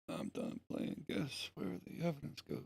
I'm done playing guess where the evidence goes.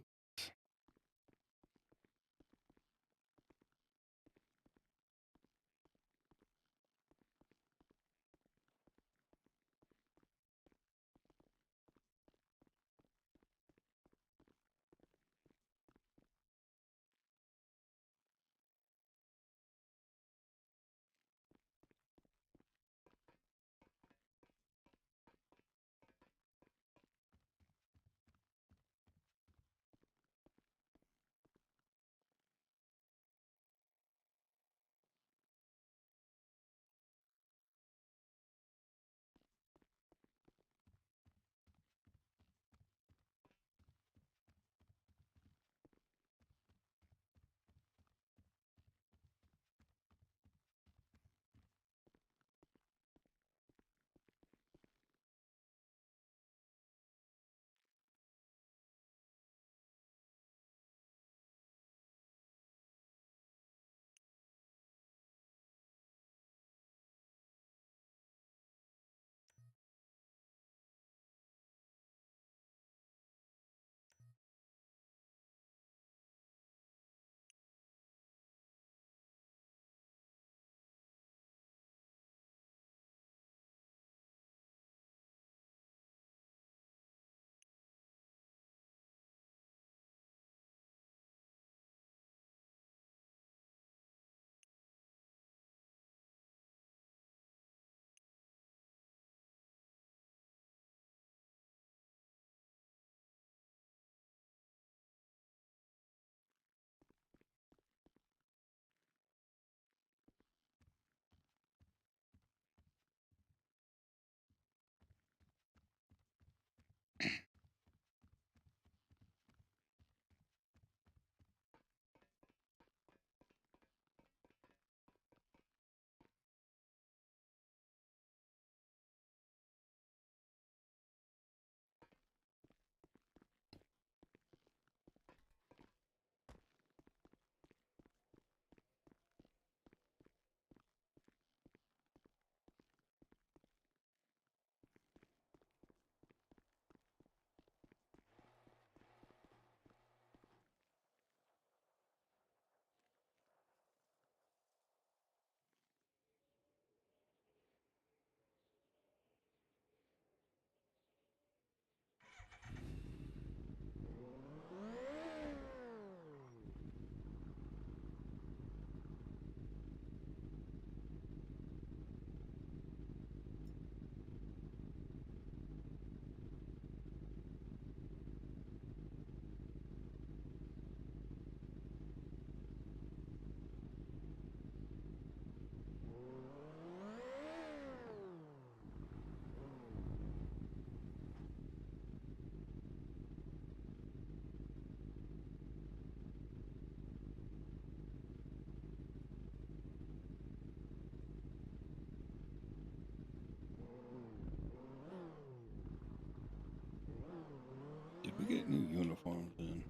Did we get new uniforms in?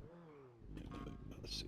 Yeah, let's see.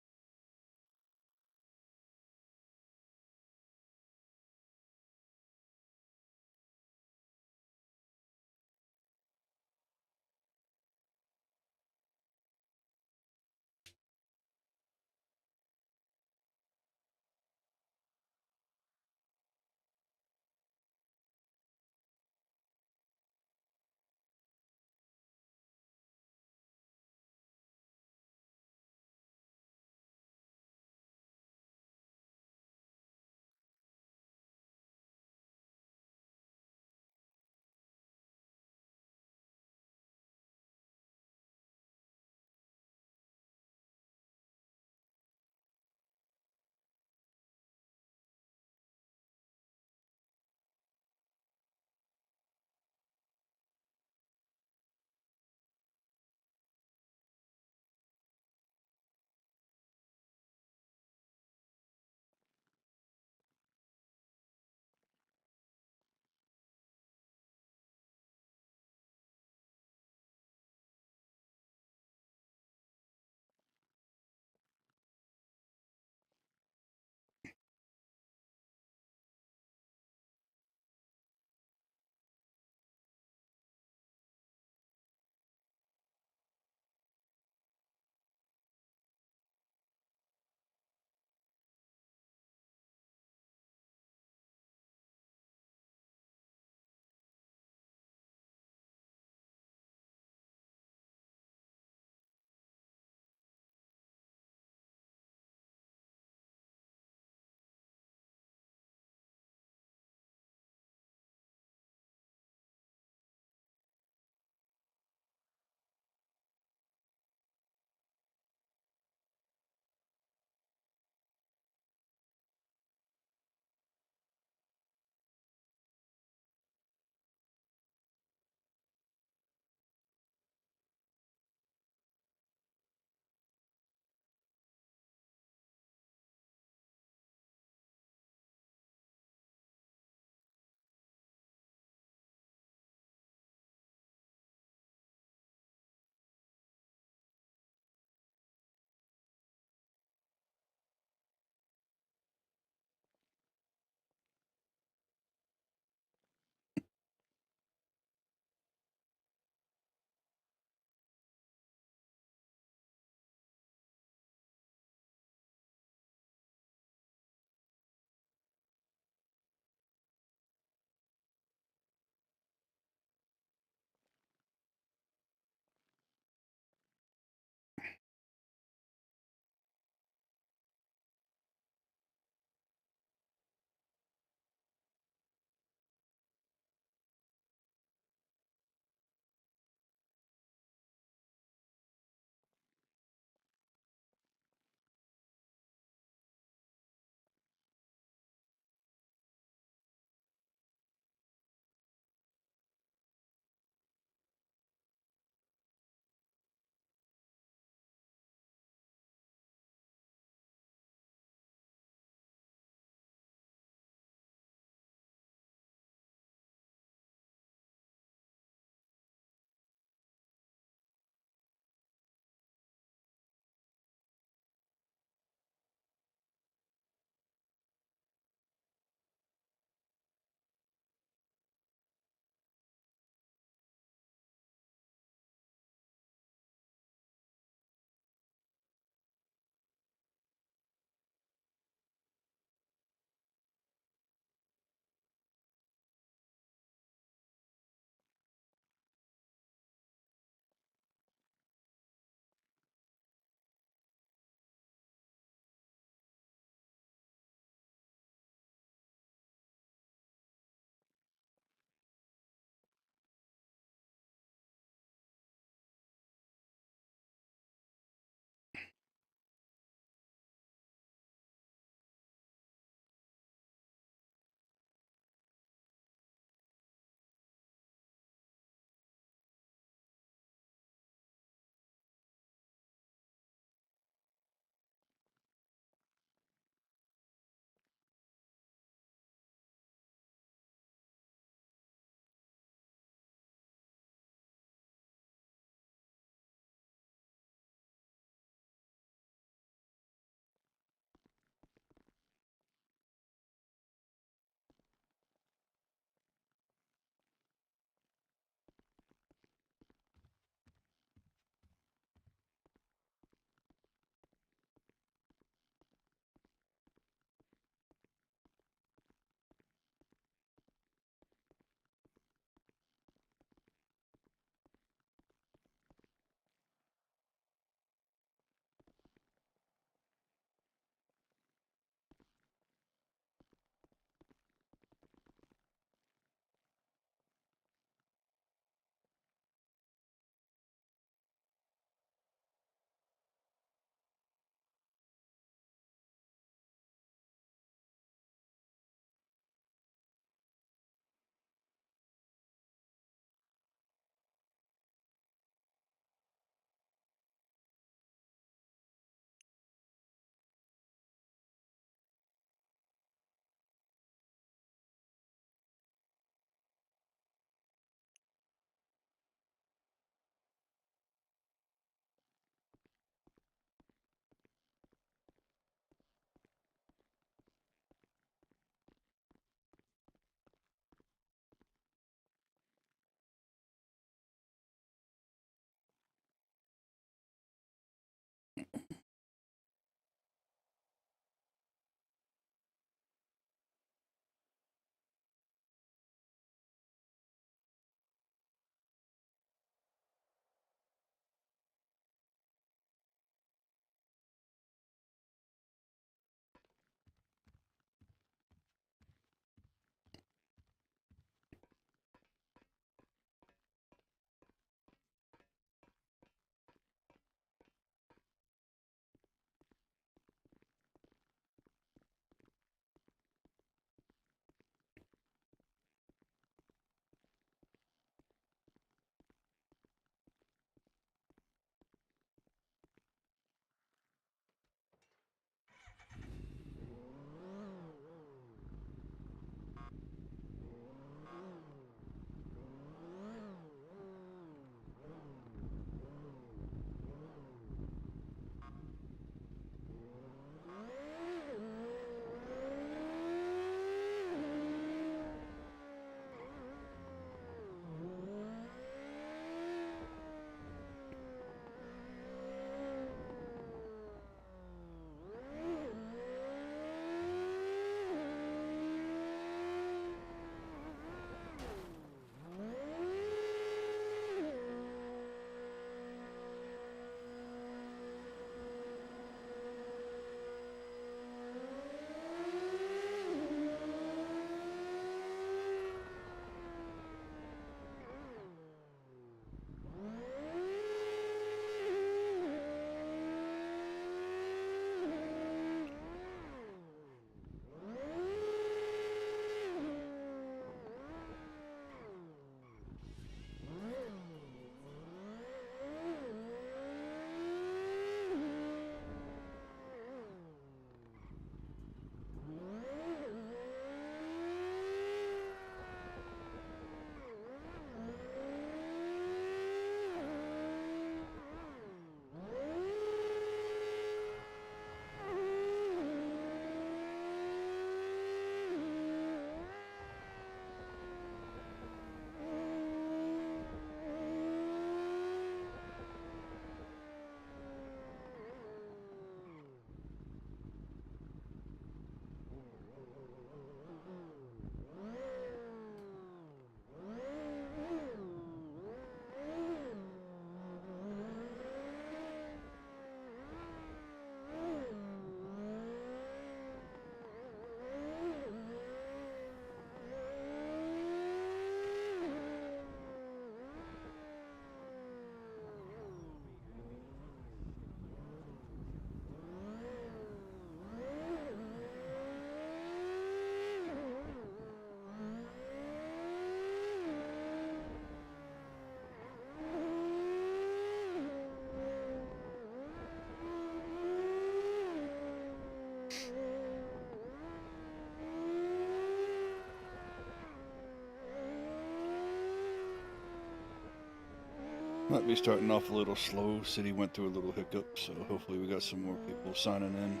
Might be starting off a little slow. City went through a little hiccup, so hopefully we got some more people signing in.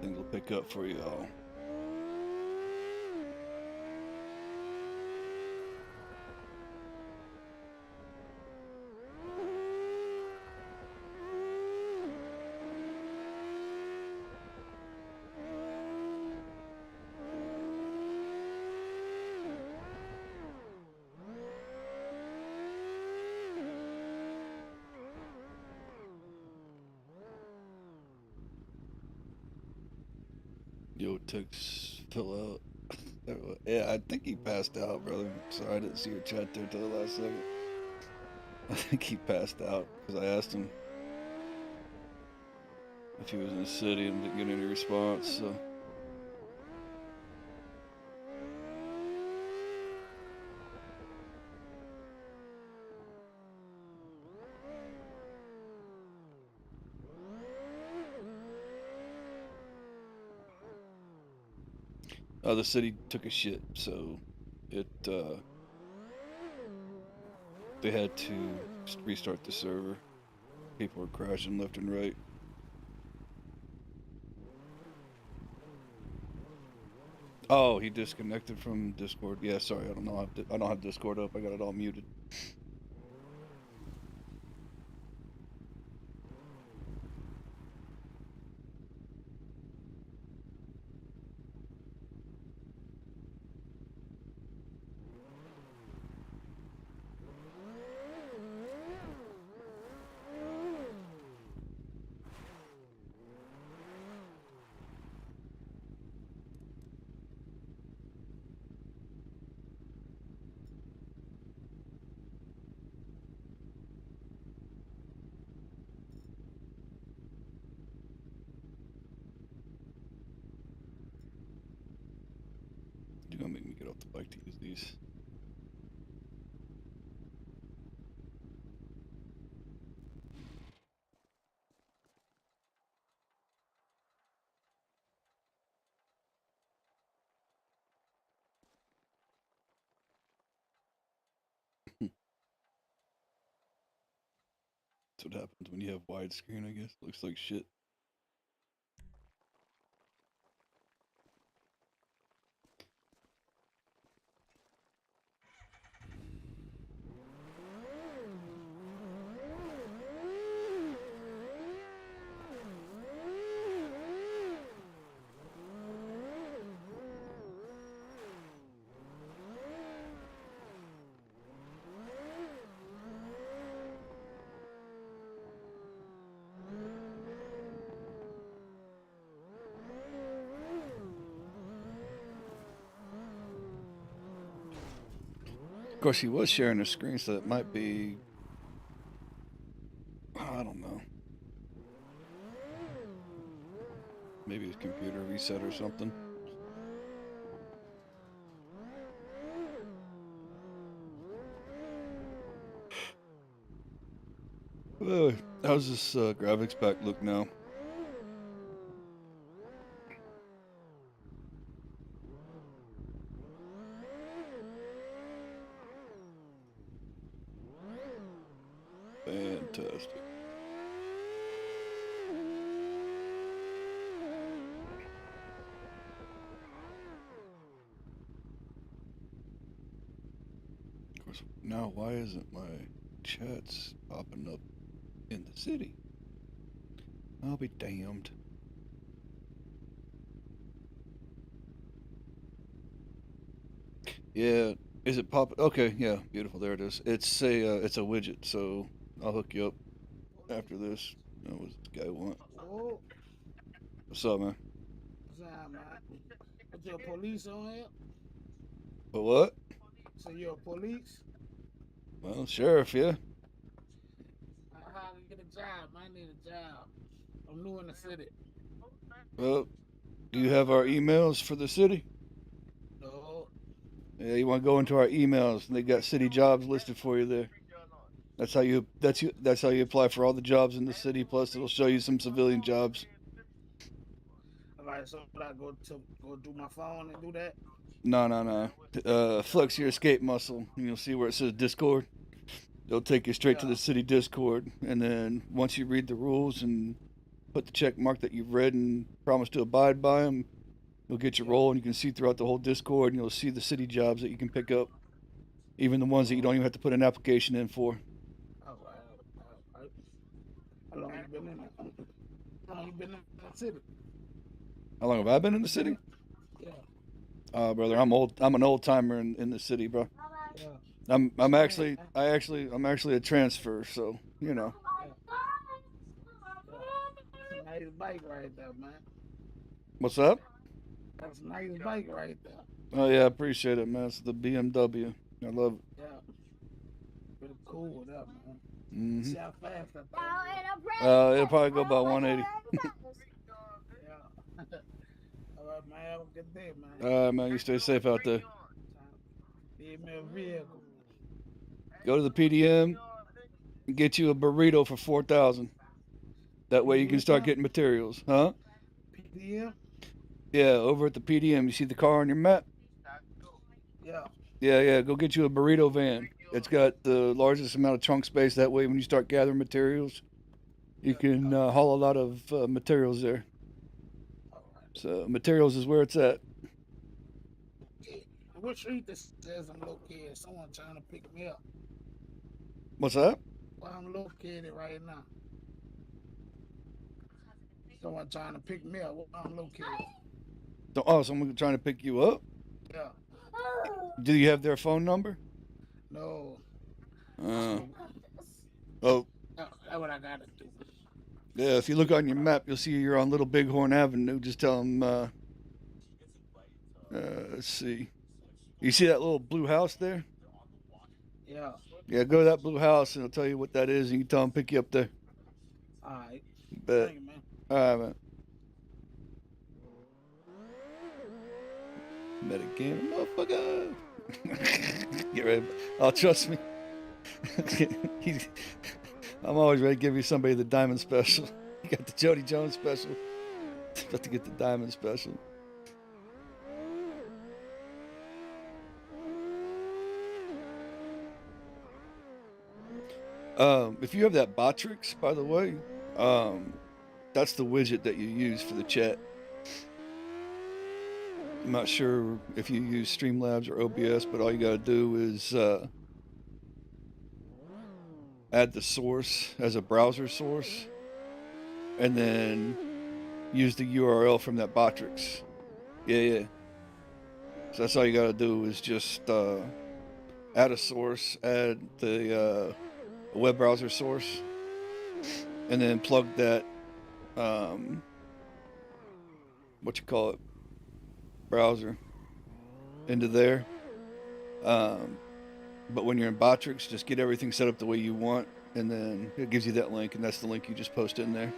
Things will pick up for y'all. Yo, Tix fell out. Yeah, I think he passed out, brother. Sorry, I didn't see your chat there till the last second. I think he passed out because I asked him if he was in the city and didn't get any response. So. The city took a shit, so it they had to restart the server. People were crashing left and right. Oh, he disconnected from Discord. Yeah, sorry, I don't know. I don't have Discord up. I got it all muted. You're gonna make me get off the bike to use these. That's what happens when you have widescreen, I guess. Looks like shit. Of course, he was sharing a screen, so it might be. I don't know. Maybe his computer reset or something. How's this graphics pack look now? Fantastic. Of course, now why isn't my chats popping up in the city? I'll be damned. Yeah, is it pop? Okay, yeah, beautiful. There it is. It's a widget, so I'll hook you up after this. What was this guy want? Oh, What's up, man? what's up, man? But you're a police on here? But what? So you're a police? Well, sheriff, yeah. How to get a job? I need a job. I'm new in the city. Well, do you have our emails for the city? No. Yeah, you want to go into our emails, and they got city jobs listed for you there. That's how you apply for all the jobs in the city. Plus, it'll show you some civilian jobs. All right, so I go do my phone and do that? No, no, no. Flex your escape muscle, and you'll see where it says Discord. They'll take you straight to Yeah. the city Discord, and then once you read the rules and put the check mark that you've read and promise to abide by them, you'll get your Yeah. role, and you can see throughout the whole Discord, and you'll see the city jobs that you can pick up, even the ones that you don't even have to put an application in for. All right. All right. How long you been in there? How long you been in the city? How long have I been in the city? Yeah. Brother, I'm old. I'm an old timer in the city, bro. Yeah. I'm Same, actually man. I'm actually a transfer, so you know. Yeah. Yeah. That's a nice bike right there, man. What's up? That's a nice bike right there. Oh yeah, I appreciate it, man. It's the BMW. I love it. Yeah. Pretty cool with that, man. Hmm. See how fast that thing It'll probably go about 180. Yeah. All right, man. Have a good day, man. All right, man. You stay safe out there. Give me a vehicle. Go to the PDM and get you a burrito for 4,000. That way you can start PDM? getting materials, huh? PDM? Yeah, over at the PDM. You see the car on your map? Yeah. Yeah. Go get you a burrito van. It's got the largest amount of trunk space. That way, when you start gathering materials, you Yeah. can haul a lot of materials there. All right. So materials is where it's at. Yeah. What street this says I'm located? Someone trying to pick me up. What's that? Where I'm located right now. Someone trying to pick me up. Where I'm located. Oh, someone trying to pick you up? Yeah. Do you have their phone number? No. Uh, So, oh, that's what I gotta do. yeah. If you look on your map, you'll see you're on Little Bighorn Avenue. Just tell them. Let's see. You see that little blue house there? Yeah. Yeah, go to that blue house and it'll tell you what that is, and you can tell them pick you up there. All right. Bet. Thank you, man. All right, man. Metagame, motherfucker. Get ready. Oh, trust me. I'm always ready to give you somebody the diamond special. You got the Jody Jones special. About to get the diamond special. If you have that Botrix, by the way, that's the widget that you use for the chat. I'm not sure if you use Streamlabs or OBS, but all you gotta do is add the source as a browser source, and then use the URL from that Botrix. Yeah. So that's all you gotta do is just add a source, add the web browser source, and then plug that browser into there. But when you're in Botrix, just get everything set up the way you want, and then it gives you that link, and that's the link you just post in there.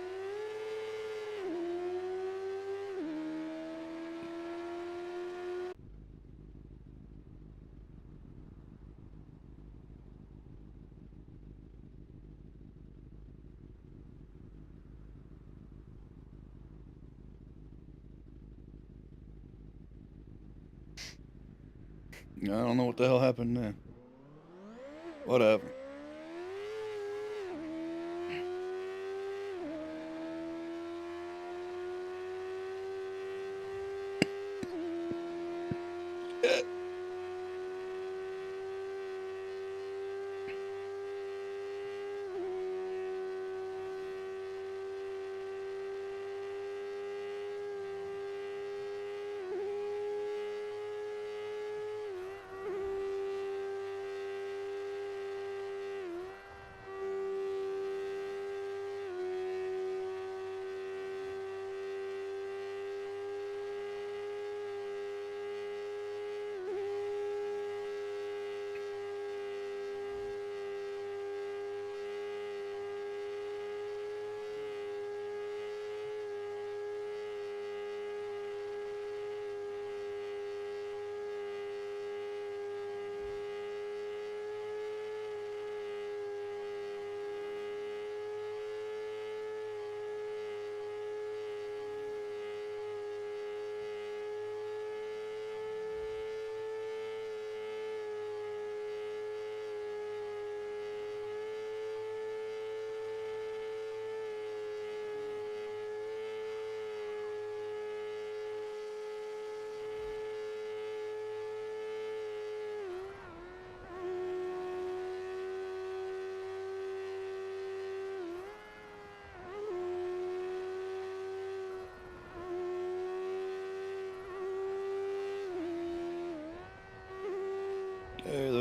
I don't know what the hell happened there. Whatever.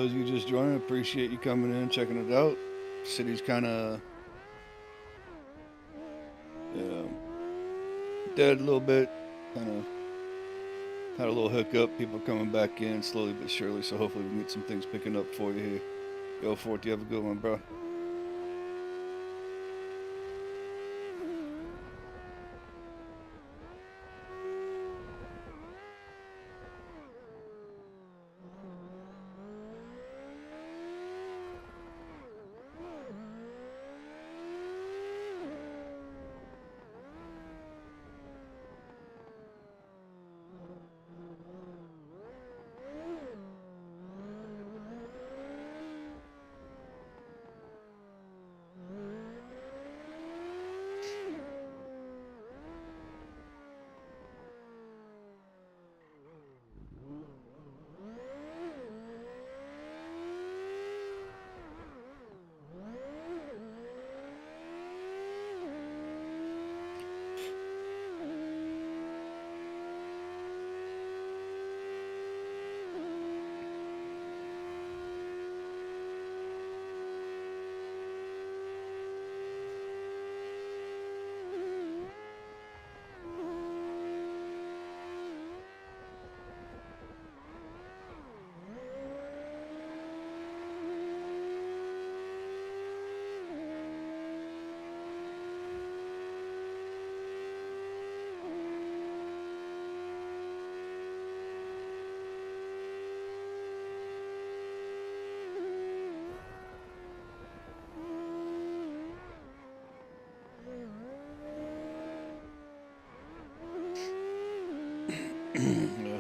those of you just joining, appreciate you coming in, checking it out. City's kind of dead a little bit. Kind of had a little hiccup. People coming back in slowly but surely. So hopefully we can get some things picking up for you here. Go for it. You have a good one, bro.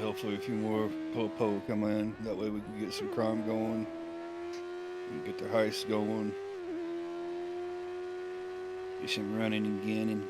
Hopefully a few more po come in. That way we can get some crime going. And get the heist going. Get some running and gunning.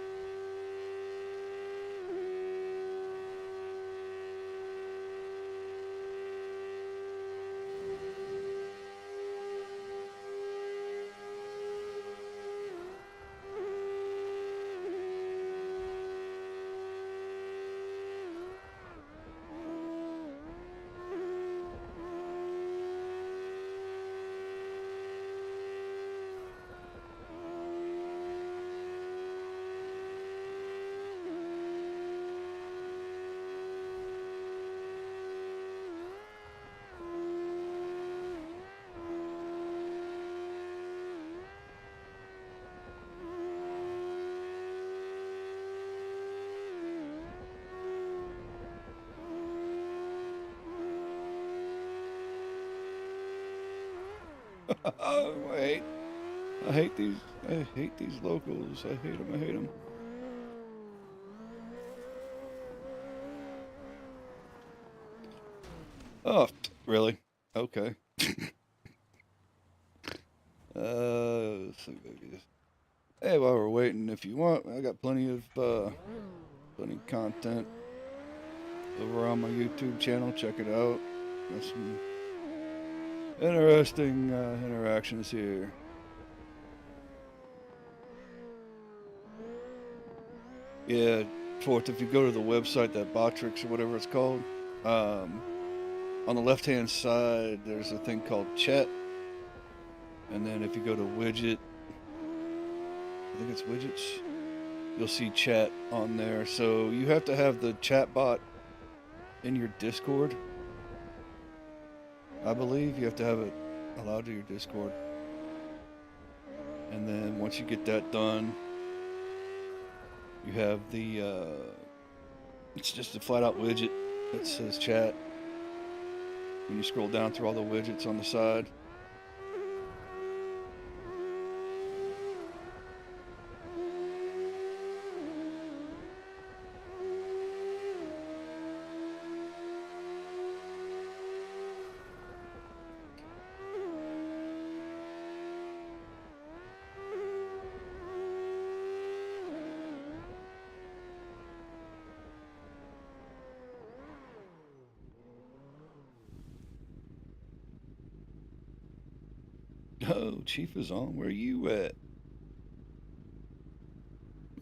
I hate these locals. I hate them. Oh, really? Okay. Hey, while we're waiting, if you want, I got plenty of content over on my YouTube channel. Check it out. Got some interesting interactions here. Yeah, fourth, if you go to the website, that Botrix or whatever it's called, on the left-hand side, there's a thing called chat. And then if you go to widget, I think it's widgets, you'll see chat on there. So you have to have the chat bot in your Discord. I believe you have to have it allowed to your Discord. And then once you get that done, you have the, it's just a flat out widget that says chat. When you scroll down through all the widgets on the side. Oh, Chief is on. Where you at?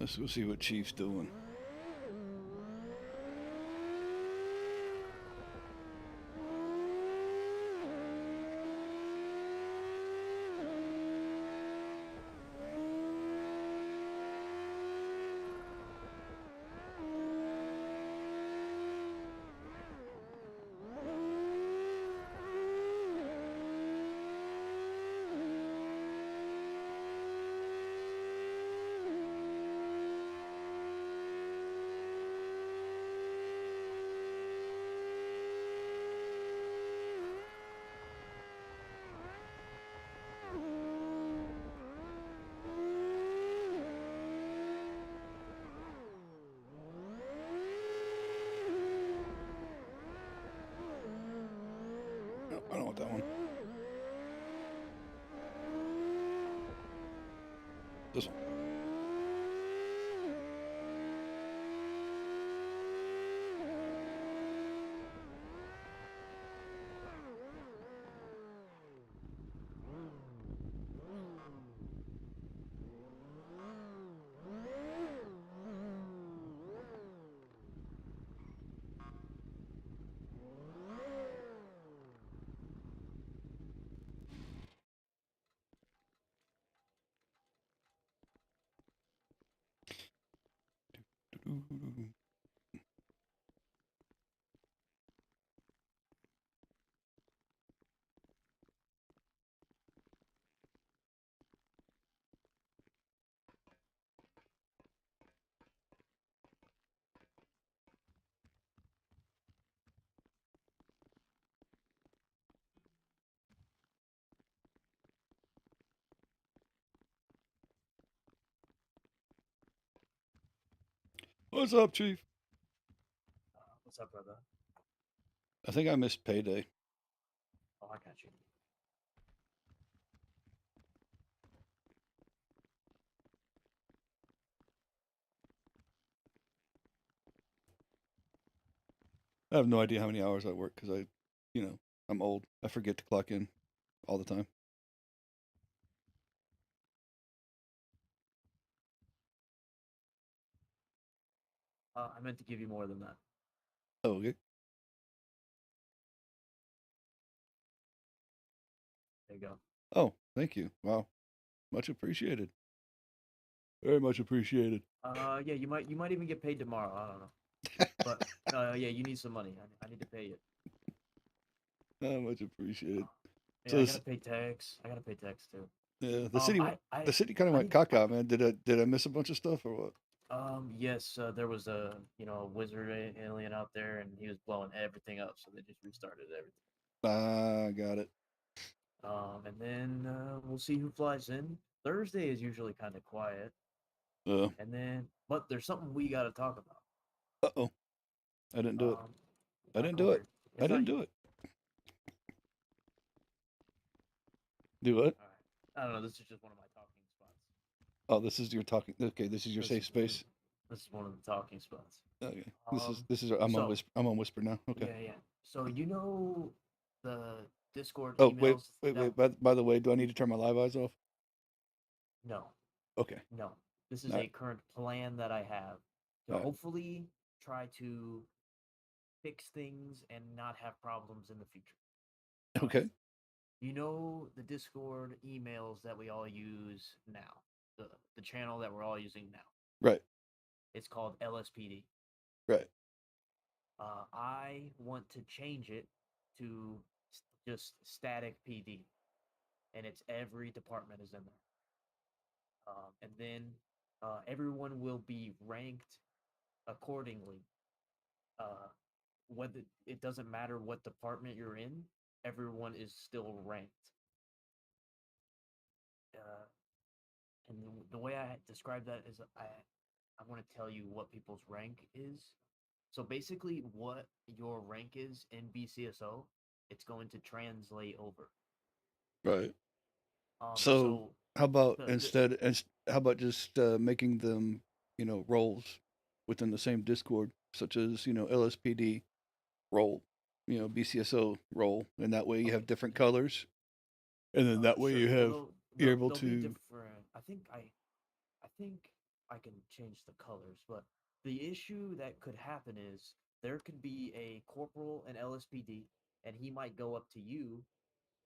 Let's go see what Chief's doing. This one. What's up, Chief? What's up, brother? I think I missed payday. Oh, I got you. I have no idea how many hours I work because I'm old. I forget to clock in all the time. I meant to give you more than that. Oh, okay. There you go. Oh, thank you. Wow, much appreciated. Very much appreciated. Yeah, you might even get paid tomorrow. I don't know, but yeah, you need some money. I need to pay you. Much appreciated. Yeah, So I this, gotta pay tax. I gotta pay tax too. yeah, I the city kind of I went need caca, man. Did I miss a bunch of stuff or what? yes, there was a a wizard alien out there, and he was blowing everything up, so they just restarted everything. Ah, got it. And then we'll see who flies in. Thursday is usually kind of quiet, Uh, and then but there's something we gotta talk about. oh, I didn't do it. Um, I didn't come do over it. here. I It's didn't not do you. it. Do what? All right. I don't know. This is just one of my talking spots. Oh, this is your talking. Okay, this is your safe space. This is one of the talking spots. Okay, Um. this is. I'm on So whisper. I'm on whisper now. Okay. yeah, yeah. So you know the Discord Oh, wait, emails wait, that wait. By the way, do I need to turn my live eyes off? no, Okay. no. This is All a right. current plan that I have to All right. hopefully try to fix things and not have problems in the future. All right. Okay. You know the Discord emails that we all use now, the channel that we're all using now. Right. It's called LSPD. Right. I want to change it to just static PD, and it's every department is in there. And then everyone will be ranked accordingly. Whether it doesn't matter what department you're in, everyone is still ranked. Uh, and the way I describe that is I want to tell you what people's rank is. So basically, what your rank is in BCSO, it's going to translate over. Right. Um, So so how about the how about just making them, roles within the same Discord, such as, LSPD role, BCSO role, and that way you have okay, different colors, and then that way sure. Well, you're able they'll be to. different. I think I can change the colors, but the issue that could happen is there could be a corporal in LSPD, and he might go up to you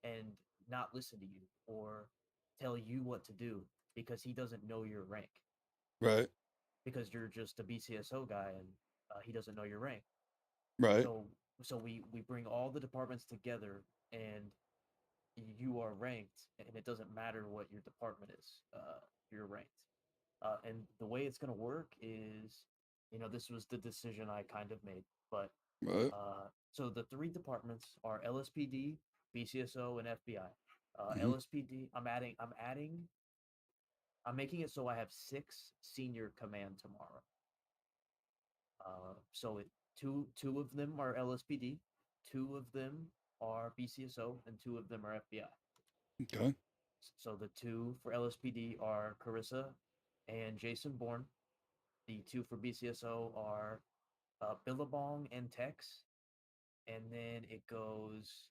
and not listen to you or tell you what to do because he doesn't know your rank Right. because you're just a BCSO guy and he doesn't know your rank. Right. So we bring all the departments together and you are ranked and it doesn't matter what your department is. You're ranked. And the way it's going to work is, this was the decision I kind of made, but Right. so the three departments are LSPD, BCSO, and FBI. Hmm. LSPD, I'm making it so I have 6 senior command tomorrow. So two of them are LSPD, 2 of them are BCSO, and 2 of them are FBI. Okay. So the two for LSPD are Carissa and Jason Bourne. The two for BCSO are Billabong and Tex. And then it goes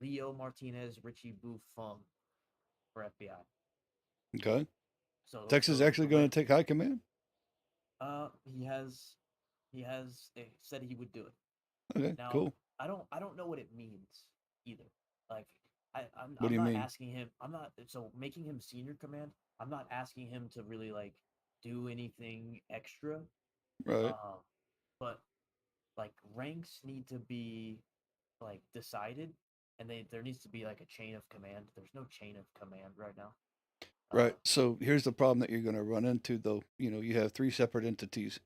Leo Martinez, Richie Boo Fung for FBI. Okay. So Texas is the actually going to take high command. he has said he would do it. Okay, Now cool. I don't know what it means either. Like What do I'm you not mean? asking him. I'm not so making him senior command. I'm not asking him to really like do anything extra. Right. Um, but like ranks need to be like decided, and there needs to be like a chain of command. There's no chain of command right now. Right. So here's the problem that you're going to run into, though. You have three separate entities.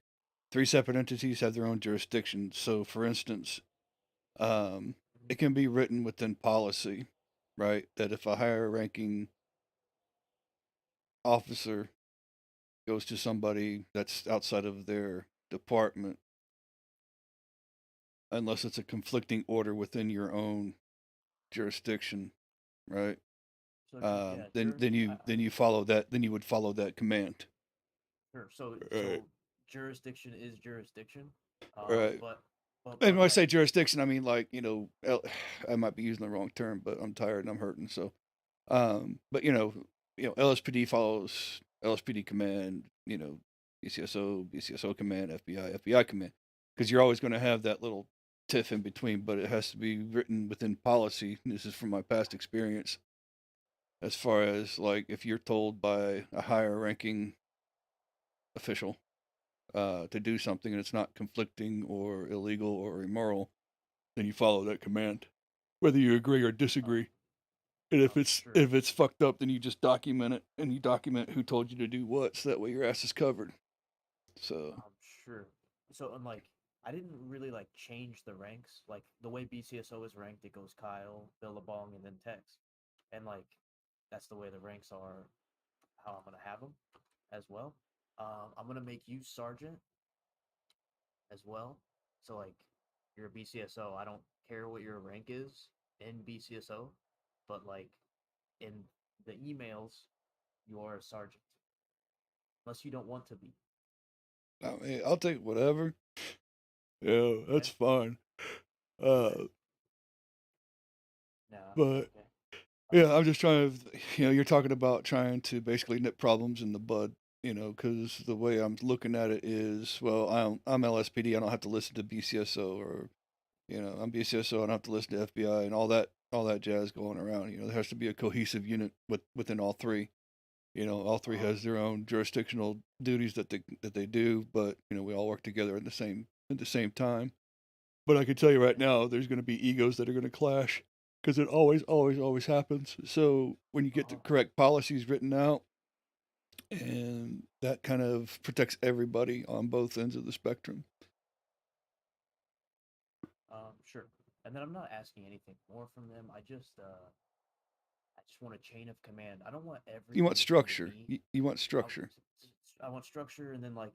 Three separate entities have their own jurisdiction. So, for instance, Mhm. it can be written within policy, right? That if a higher ranking officer goes to somebody that's outside of their department, unless it's a conflicting order within your own jurisdiction, right? So yeah, Then you follow that. Then you would follow that command. sure. So Right. jurisdiction is jurisdiction. Right. But And when I like say jurisdiction, I mean like I might be using the wrong term, but I'm tired and I'm hurting. So, but LSPD follows LSPD command. BCSO command, FBI command, because you're always going to have that little tiff in between. But it has to be written within policy. This is from my past experience, as far as like if you're told by a higher ranking official to do something and it's not conflicting or illegal or immoral, then you follow that command, whether you agree or uh, disagree. And if sure. it's fucked up, then you just document it and you document who told you to do what, so that way your ass is covered. So Sure. So and like I didn't really like change the ranks. Like the way BCSO is ranked, it goes Kyle, Billabong, and then Tex. And like that's the way the ranks are. How I'm gonna have them as well. I'm gonna make you sergeant as well. So like you're a BCSO. I don't care what your rank is in BCSO, but like in the emails, you're a sergeant unless you don't want to be. I mean, I'll take whatever. Yeah, that's Okay. fine. Okay. Uh, Nah. but Okay. yeah, Um. I'm just trying to. You're talking about trying to basically nip problems in the bud. Because the way I'm looking at it is, well, I'm LSPD. I don't have to listen to BCSO, or I'm BCSO. I don't have to listen to FBI and all that jazz going around. There has to be a cohesive unit within all three. All three Um. has their own jurisdictional duties that they do, but we all work together at the same time. But I can tell you right Okay. now, there's going to be egos that are going to clash because it always, always, always happens. So when you get the Uh-huh. correct policies written out, and that kind of protects everybody on both ends of the spectrum. Sure. And then I'm not asking anything more from them. I just want a chain of command. I don't want You everything want to come to structure. me. You want I, structure. I want structure, and then like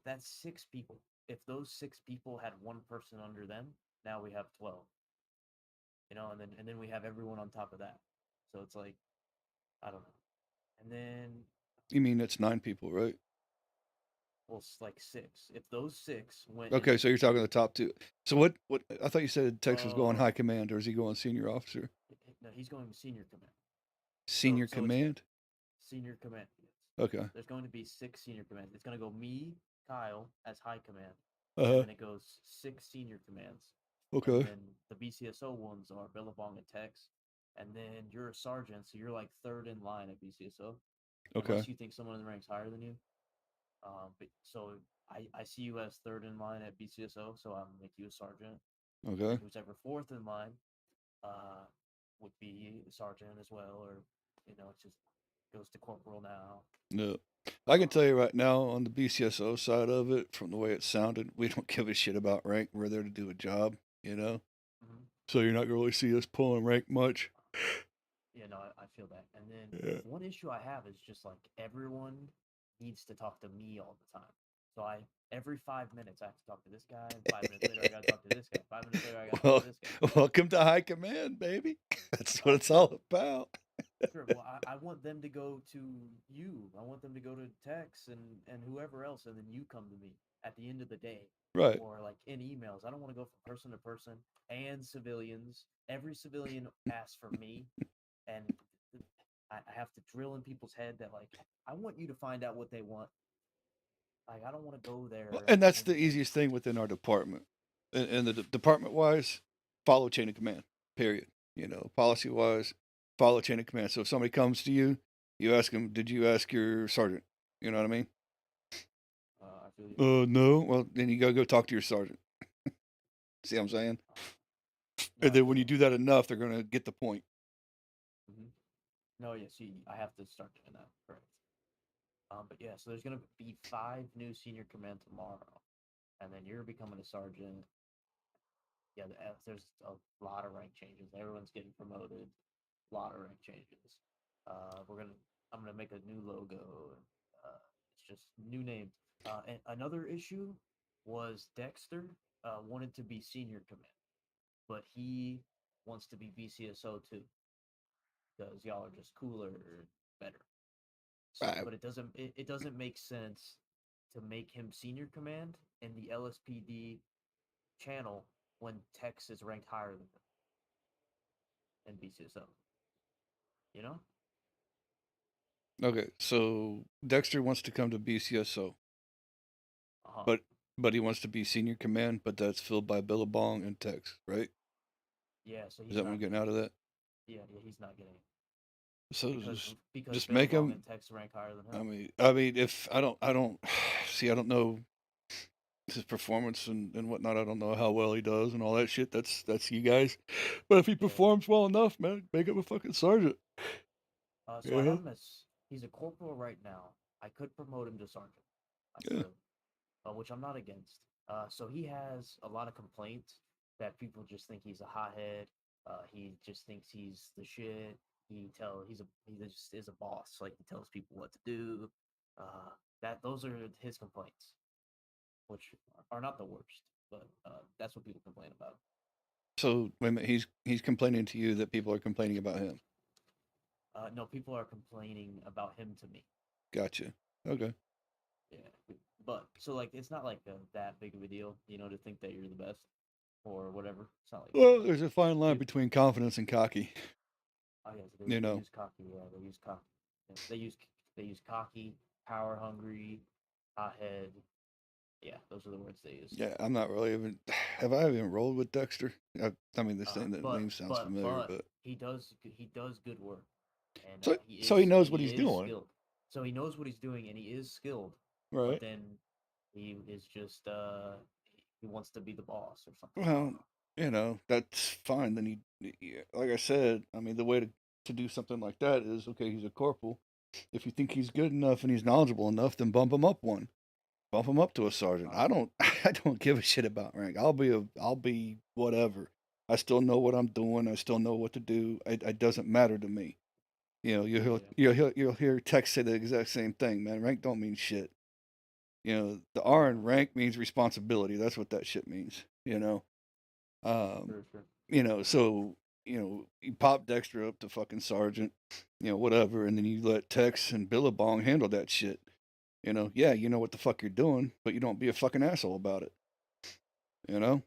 that's six people. If those six people had one person under them, now we have 12. And then we have everyone on top of that. So it's like I don't know. And then You mean it's 9 people, right? well, it's like six. If those six went Okay, in, so you're talking the top two. So what? I thought you said Tex was going oh high command, or is he going senior officer? no, he's going senior command. So Senior so it's command. senior command. Yes. Okay. There's going to be six senior commands. It's going to go me, Kyle as high command, Uh and huh. then it goes six senior commands, and Okay. then the BCSO ones are Billabong and Tex, and then you're a sergeant, so you're like third in line at BCSO, Okay. unless you think someone in the ranks higher than you. But so I see you as third in line at BCSO, so I'm gonna make you a sergeant, and then Okay. who's ever fourth in line, uh, would be a sergeant as well, or it just goes to corporal now. No. I can Um, tell you right now on the BCSO side of it, from the way it sounded, we don't give a shit about rank. We're there to do a job, you know? mhm. So you're not going to really see us pulling rank much. Yeah, no, I feel that. And then Yeah. one issue I have is just like everyone needs to talk to me all the time. So every 5 minutes I have to talk to this guy, and 5 minutes later I gotta talk to this guy. 5 minutes later I gotta talk Well, to this guy. welcome to high command, baby. That's what it's Sure. all about. Sure. Well, I want them to go to you. I want them to go to Tex and whoever else, and then you come to me at the end of the day, Right. or like in emails. I don't want to go from person to person and civilians. Every civilian asks for me, and I have to drill in people's head that like I want you to find out what they want. Like I don't want to go Well, there and that's and the easiest thing within our department. And the department wise, follow chain of command. Period. Policy wise, follow chain of command. So if somebody comes to you, you ask them, "Did you ask your sergeant?" You know what I mean? I feel you. No. Well, then you gotta go talk to your sergeant. See what I'm saying? No, And I then feel when you you. do that enough, they're gonna get the point. Hmm. No, yeah. See, I have to start doing that. Correct. But yeah, so there's gonna be 5 new senior command tomorrow, and then you're becoming a sergeant. Yeah, there's a lot of rank changes. Everyone's getting promoted. A lot of rank changes. We're gonna. I'm gonna make a new logo. It's just new name. And another issue was Dexter wanted to be senior command, but he wants to be BCSO too because y'all are just cooler, better. So, Right. but it doesn't make sense to make him senior command in the LSPD channel when Tex is ranked higher than him in BCSO. You know? Okay. So Dexter wants to come to BCSO, Uh huh. but he wants to be senior command, but that's filled by Billabong and Tex, right? Yeah. So Is he's that what we're not getting getting out of it. that? Yeah. He's not getting it So because just make Billabong him. and Tex rank higher than I him. mean, if I don't see, I don't know his performance and whatnot. I don't know how well he does and all that shit. That's you guys. But if he Yeah. performs well enough, man, make him a fucking sergeant. So I Yeah, have him as he's a corporal right now. I could promote him to sergeant. I yeah. could, which I'm not against. So he has a lot of complaints that people just think he's a hothead. He just thinks he's the shit. He just is a boss. Like he tells people what to do. That those are his complaints, which are not the worst, but that's what people complain about. So wait a minute, he's complaining to you that people are complaining about him. No, people are complaining about him to me. Gotcha. Okay. Yeah, but so like it's not like that big of a deal, to think that you're the best or whatever. It's not like that. Well, there's a fine line They, between confidence and cocky. oh yeah, so You they know. use cocky. Yeah, they use cocky. Yeah, they use cocky, power hungry, hothead. Yeah, those are the words they use. Yeah, I'm not really even. Have I even rolled with Dexter? I mean, this thing, that But name sounds but familiar, but but he does good work, and so so he knows what he he's is doing, skilled. So he knows what he's doing, and he is skilled. But right? then he is just he wants to be the boss or something. I don't Well, know. that's fine. Then yeah, like I said, I mean, the way to do something like that is okay. He's a corporal. If you think he's good enough and he's knowledgeable enough, then bump him up one. Bump him up to a sergeant. Uh, I don't. I don't give a shit about rank. I'll be whatever. I still know what I'm doing. I still know what to do. It doesn't matter to me. yeah, You'll hear Tex say the exact same thing, man. Rank don't mean shit. The R in rank means responsibility. That's what that shit means. Um, sure, sure. so you pop Dexter up to fucking sergeant, whatever, and then you let Tex and Billabong handle that shit. Yeah, you know what the fuck you're doing, but you don't be a fucking asshole about it. You know,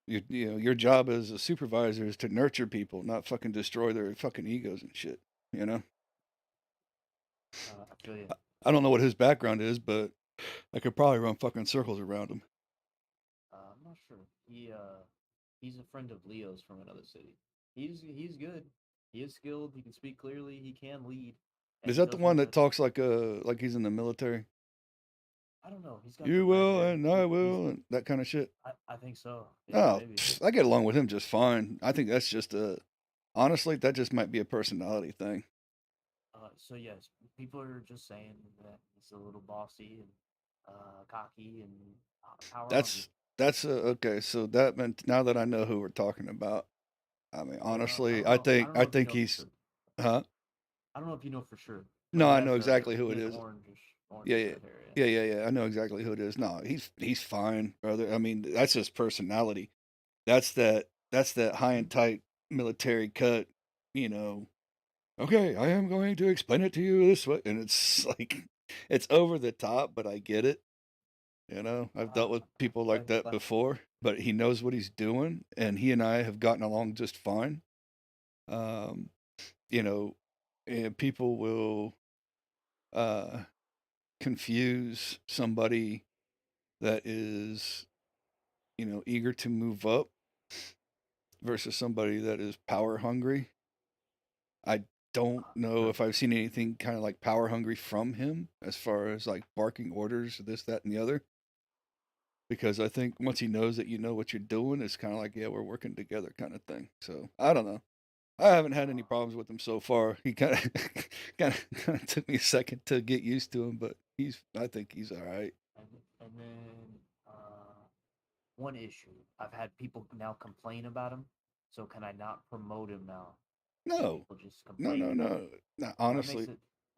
your job as a supervisor is to nurture people, not fucking destroy their fucking egos and shit. You know, I feel you. I don't know what his background is, but I could probably run fucking circles around him. I'm not sure. He's a friend of Leo's from another city. He's good. He is skilled. He can speak clearly. He can lead, and Is he that the does one want that to. talks like he's in the military? I don't know. He's got the You red will hair. and I He's. will and that kind of shit. I think so. Yeah, Oh, maybe. I get along with him just fine. I think that's just honestly, that just might be a personality thing. So yes, people are just saying that he's a little bossy and cocky and power hungry. That's okay. So that meant now that I know who we're talking about. I mean, I honestly, don't know. I don't I know if you think know for he's, sure. huh? I don't know if you know for sure, but No, I know exactly who he it has is. Yeah, orangish yeah, red hair. Yeah. yeah. I know exactly who it is. No, he's fine, brother. I mean, that's his personality. That's that high Hmm. and tight military cut. You know, okay, I am going to explain it to you this way, and it's like it's over the top, but I get it. You know, I've dealt with people like that like before, but he knows what he's doing, and he and I have gotten along just fine. Um, you know, and people will uh, confuse somebody that is, eager to move up versus somebody that is power hungry. I don't know if I've seen anything kind of like power hungry from him as far as like barking orders, this, that, and the other. Because I think once he knows that you know what you're doing, it's kind of like, yeah, we're working together kind of thing. So I don't know. I haven't had any problems with him so far. He kind of kind of took me a second to get used to him, but I think he's all right. and then one issue. I've had people now complain about him. So can I not promote him now? If No, people just no, complain no, about no. it. No, Well, honestly,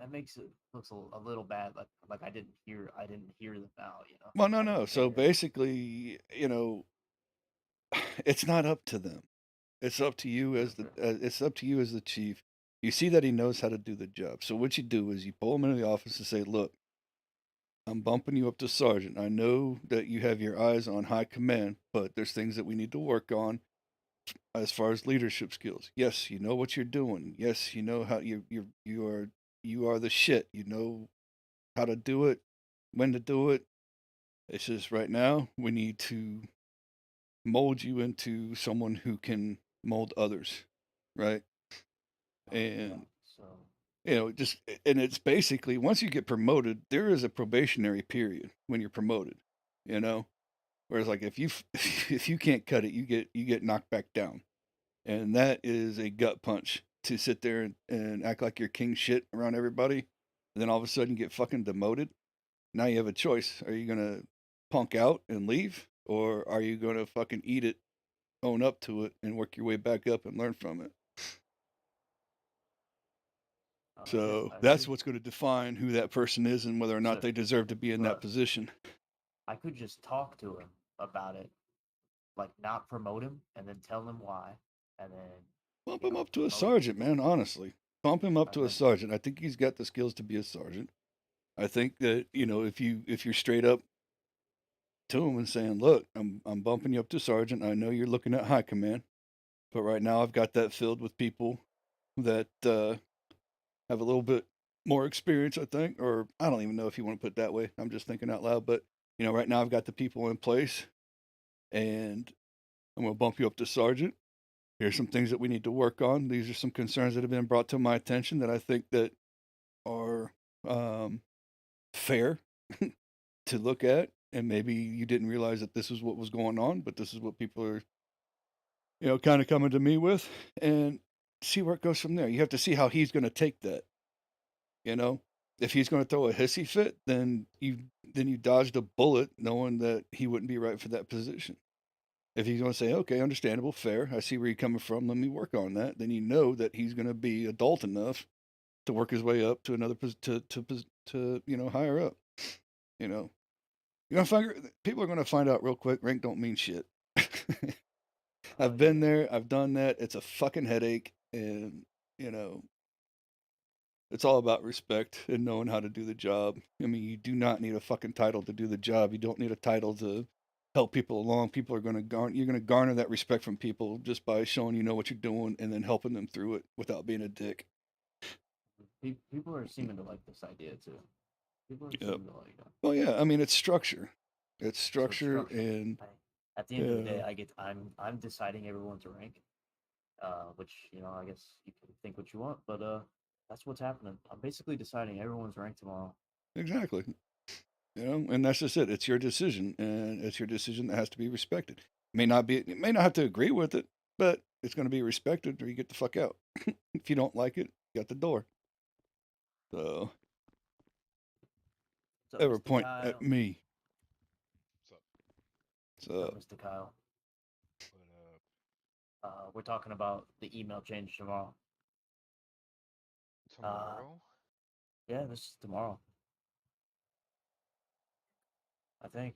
that makes it looks a little bad. Like I didn't hear them out. You know, well, no, I no. didn't So care. basically, it's not up to them. It's up to you as Okay. it's up to you as the chief. You see that he knows how to do the job. So what you do is you pull him into the office and say, "Look, I'm bumping you up to sergeant. I know that you have your eyes on high command, but there's things that we need to work on as far as leadership skills. Yes, you know what you're doing. Yes, you know how you are the shit. You know how to do it, when to do it. It's just right now we need to mold you into someone who can mold others, right? Yeah. And So just and it's basically once you get promoted, there is a probationary period when you're promoted, you know. Whereas like if you if you can't cut it, you get knocked back down, and that is a gut punch to sit there and act like you're king shit around everybody, and then all of a sudden get fucking demoted. Now you have a choice: are you gonna punk out and leave, or are you gonna fucking eat it, own up to it, and work your way back up and learn from it? yeah, So I that's agree. what's going to define who that person is and whether or not So, they deserve to be in that but position. I could just talk to him about it, like not promote him, and then tell him why, and then Bump him up to a promote, sergeant, man. Honestly, bump him up and to a then sergeant. I think he's got the skills to be a sergeant. I think that if you're straight up to him and saying, "Look, I'm bumping you up to sergeant. I know you're looking at high command, but right now I've got that filled with people that have a little bit more experience. I think, or I don't even know if you want to put it that way. I'm just thinking out loud. But right now I've got the people in place, and I'm going to bump you up to sergeant. Here's some things that we need to work on. These are some concerns that have been brought to my attention that I think that are um, fair to look at, and maybe you didn't realize that this is what was going on, but this is what people are, kind of coming to me with, and see where it goes from there. You have to see how he's going to take that. You know, if he's going to throw a hissy fit, then you dodged a bullet, knowing that he wouldn't be right for that position. If he's going to say, "Okay, understandable, fair. I see where you're coming from. Let me work on that," then you know that he's going to be adult enough to work his way up to another to higher up. You know, you're gonna find people are gonna find out real quick. Rank don't mean shit. I've been yeah. there. I've done that. It's a fucking headache, and you know, it's all about respect and knowing how to do the job. I mean, you do not need a fucking title to do the job. You don't need a title to help people along. People are gonna garner. You're gonna garner that respect from people just by showing you know what you're doing and then helping them through it without being a dick. People are seeming to like this idea too. People are Yep. seeming to like it. Well, yeah. I mean, it's structure. It's So it's structure, structure. and I, at the end of the day, yeah, I'm deciding everyone's rank. Which I guess you can think what you want, but that's what's happening. I'm basically deciding everyone's rank tomorrow. exactly. And that's just it. It's your decision, and it's your decision that has to be respected. You may not have to agree with it, but it's going to be respected, or you get the fuck out. If you don't like it, you got the door. So, What's up, ever Mr. point at Kyle? me. What's up? What's up, So, Mr. Kyle? What up? We're talking about the email change tomorrow. Uh, Tomorrow? yeah, this is tomorrow. I think.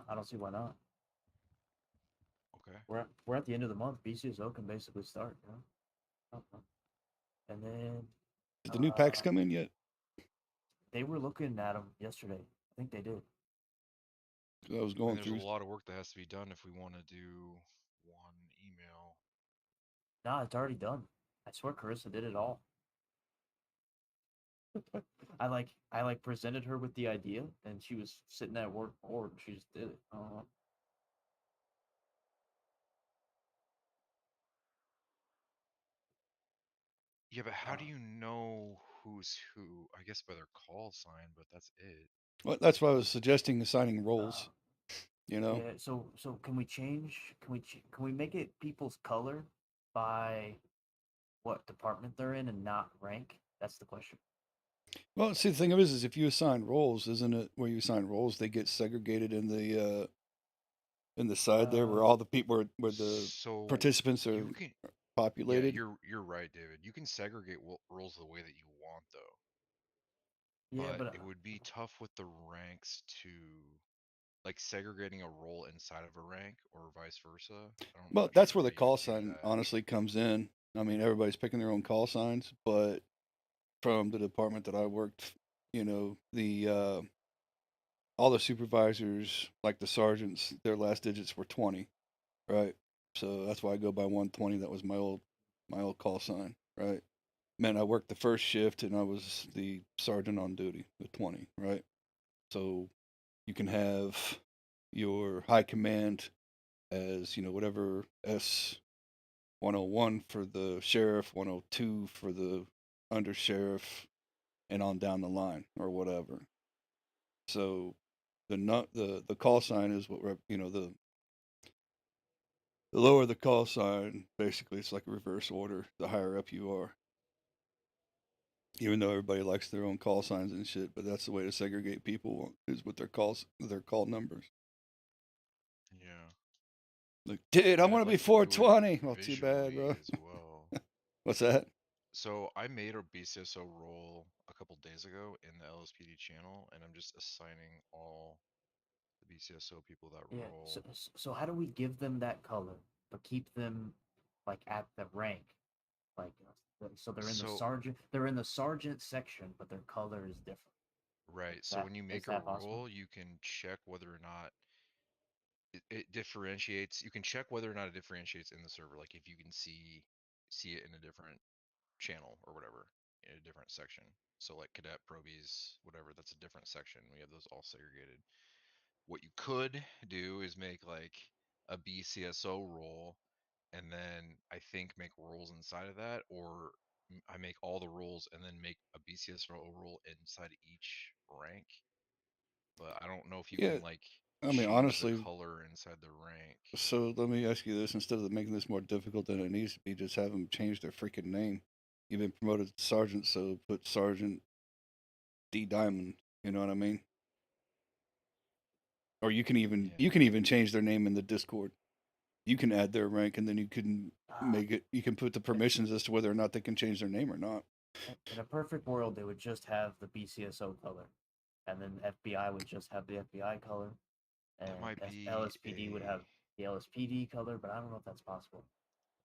I don't see why not. Okay. We're at the end of the month. BCSO can basically start. Oh, oh. And then Did the new packs uh, come in yet? they were looking at them yesterday. I think they did. 'Cause I was I mean, going there's a through. lot of work that has to be done if we want to do one email. Nah, it's already done. I swear Carissa did it all. I presented her with the idea and she was sitting at work bored and she just did it. Yeah, but how do Uh, you know who's who? I guess by their call sign, but that's it. Well, that's why I was suggesting assigning uh, roles. You know, yeah, so can we change can we make it people's color by what department they're in and not rank? That's the question. well, see, the thing of it is if you assign roles, isn't it where you assign roles, they get segregated in the side there where Uh all the people where the So participants are you can, yeah, populated. you're right, David. You can segregate roles the way that you want, though. yeah, But but it would be tough with the ranks to like segregating a role inside of a rank or vice versa. I'm Well, not that's sure where how the you would call do sign that. honestly comes in. I mean, everybody's picking their own call signs, but from the department that I worked, the all the supervisors, like the sergeants, their last digits were 20, right? So that's why I go by 120. That was my old call sign, right? Man, I worked the first shift and I was the sergeant on duty with 20, right? So you can have your high command as, whatever S 101 for the sheriff, 102 for the under sheriff, and on down the line or whatever. So the call sign is what the lower the call sign, basically it's like a reverse order. The higher up you are, even though everybody likes their own call signs and shit, but that's the way to segregate people is with their call numbers. Yeah. Like, dude, I I mean, want I'd to be like to do it 420. Well, too bad, visually bro. as well. What's that? So I made a BCSO role a couple days ago in the LSPD channel, and I'm just assigning all the BCSO people that yeah, role. so how do we give them that color but keep them like at the rank? Like so So, they're in the sergeant section, but their color is different. right, Is so that when you is make a that possible? role, you can check whether or not it differentiates. You can check whether or not it differentiates in the server, like if you can see it in a different channel or whatever, in a different section. So like cadet, probies, whatever, that's a different section. We have those all segregated. What you could do is make like a BCSO role and then I think make roles inside of that, or I make all the roles and then make a BCSO role inside each rank. But I don't know if you Yeah, can like I mean, change the honestly, color inside the rank. so let me ask you this: instead of making this more difficult than it needs to be, just have them change their freaking name. You've been promoted to sergeant, so put Sergeant D Diamond. You know what I mean? Or you can Yeah. even change their name in the Discord. You can add their rank, and then you can Ah, make it. You can put the in, permissions as to whether or not they can change their name or not. in a perfect world, they would just have the BCSO color, and then FBI would just have the FBI color, That and might be LSPD would have a the LSPD color. But I don't know if that's possible.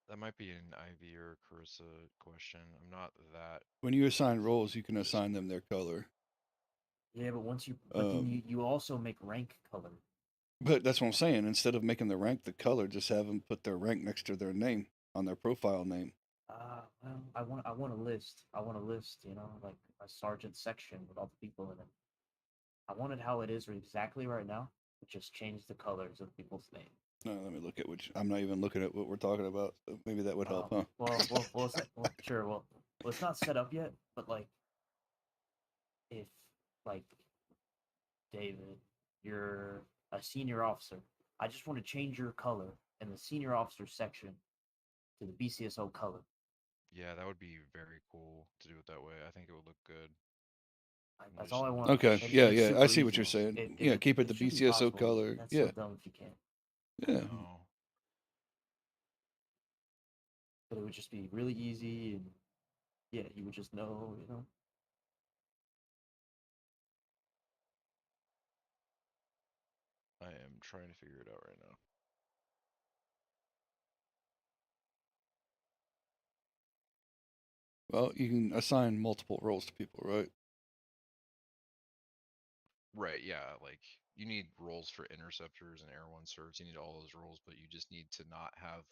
that might be an Ivy or Carissa question. I'm not that When you assign with roles, you can assign them Discord. their color. Yeah, but then Um, you also make rank color. but that's what I'm saying. Instead of making the rank the color, just have them put their rank next to their name on their profile name. Well, I want a list. I want a list. Like a sergeant section with all the people in it. I want it how it is exactly right now, but just change the colors of people's names. No, let me look at which. I'm not even looking at what we're talking about. So maybe that would help, huh? Sure. Well, it's not set up yet, but like, if like David, you're a senior officer, I just want to change your color in the senior officer section to the BCSO color. Yeah, that would be very cool to do it that way. I think it would look good. Let me That's just all I want, Okay. and Yeah, it's yeah. I super see what easy. you're saying. Yeah, It keep it it the should be BCSO possible, but color. that's so Yeah, dumb if you can't. I yeah. know. But it would just be really easy, and yeah, you would just know. I am trying to figure it out right now. Well, you can assign multiple roles to people, right? Right, yeah, like you need roles for interceptors and Air 1 certs. You need all those roles, but you just need to not have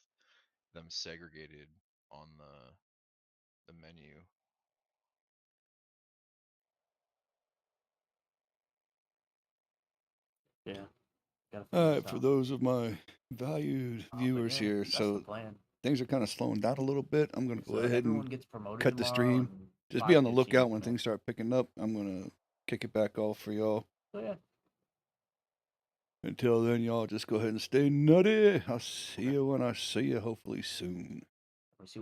them segregated on the menu. Yeah. Gotta All figure right, this for out. those of my valued But viewers yeah, here, that's the so plan. things are kind of slowing down a little bit. I'm gonna go So ahead everyone and gets promoted cut the tomorrow, stream. and Just be 5 on the gets lookout you when back. things start picking up. I'm gonna kick it back off for y'all. So yeah. Until then, y'all just go ahead and stay nutty. I'll see Okay. you when I see you, hopefully soon. Let me see what